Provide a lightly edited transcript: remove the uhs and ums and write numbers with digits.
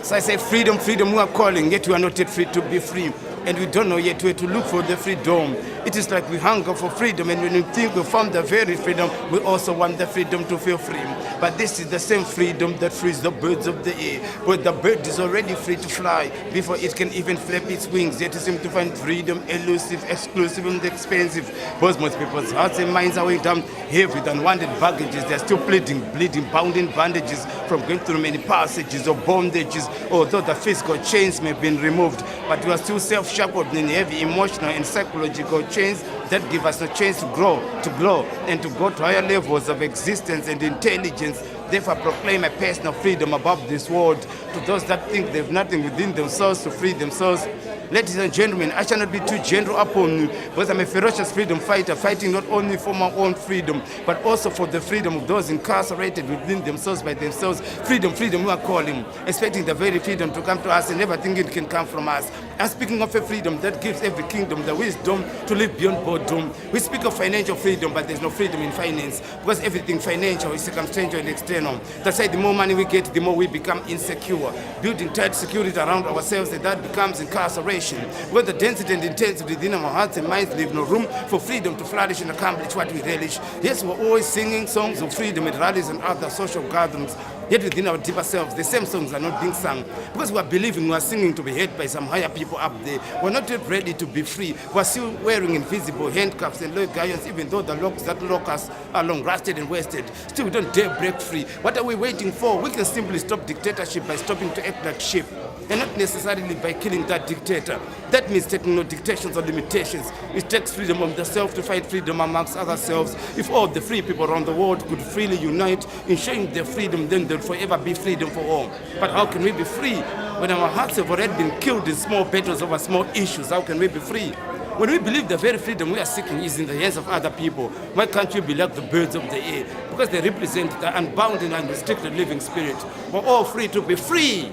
So I say freedom, freedom, we are calling, yet we are not yet free to be free. And we don't know yet where to look for the freedom. It is like we hunger for freedom, and when we think we found the very freedom, we also want the freedom to feel free. But this is the same freedom that frees the birds of the air. But the bird is already free to fly before it can even flap its wings. Yet it seems to find freedom elusive, exclusive, and expensive. Because most people's hearts and minds are weighed down heavy with unwanted baggages. They are still bleeding, bound in bandages from going through many passages or bondages. Although the physical chains may have been removed, but we are still self-shackled in heavy emotional and psychological chains that give us a chance to grow, and to go to higher levels of existence and intelligence. Therefore, proclaim a personal freedom above this world to those that think they have nothing within themselves to free themselves. Ladies and gentlemen, I shall not be too gentle upon you, because I'm a ferocious freedom fighter, fighting not only for my own freedom, but also for the freedom of those incarcerated within themselves by themselves. Freedom, freedom, we are calling, expecting the very freedom to come to us and never thinking it can come from us. I'm speaking of a freedom that gives every kingdom the wisdom to live beyond boredom. We speak of financial freedom, but there's no freedom in finance, because everything financial is circumstantial and external. That's why the more money we get, the more we become insecure, building tight security around ourselves, and that becomes incarceration. Where the density and intensity within our hearts and minds leave no room for freedom to flourish and accomplish what we relish. Yes, we're always singing songs of freedom at rallies and other social gatherings. Yet within our deeper selves, the same songs are not being sung, because we are believing we are singing to be heard by some higher people up there. We're not yet ready to be free. We're still wearing invisible handcuffs and low galleons, even though the locks that lock us are long rusted and wasted. Still, we don't dare break free. What are we waiting for? We can simply stop dictatorship by stopping to act like sheep, and not necessarily by killing that dictator. That means taking no dictations or limitations. It takes freedom of the self to fight freedom amongst other selves. If all the free people around the world could freely unite in showing their freedom, then there'll forever be freedom for all. But how can we be free when our hearts have already been killed in small battles over small issues? How can we be free when we believe the very freedom we are seeking is in the hands of other people? Why can't we be like the birds of the air? Because they represent the unbound and unrestricted living spirit. We're all free to be free.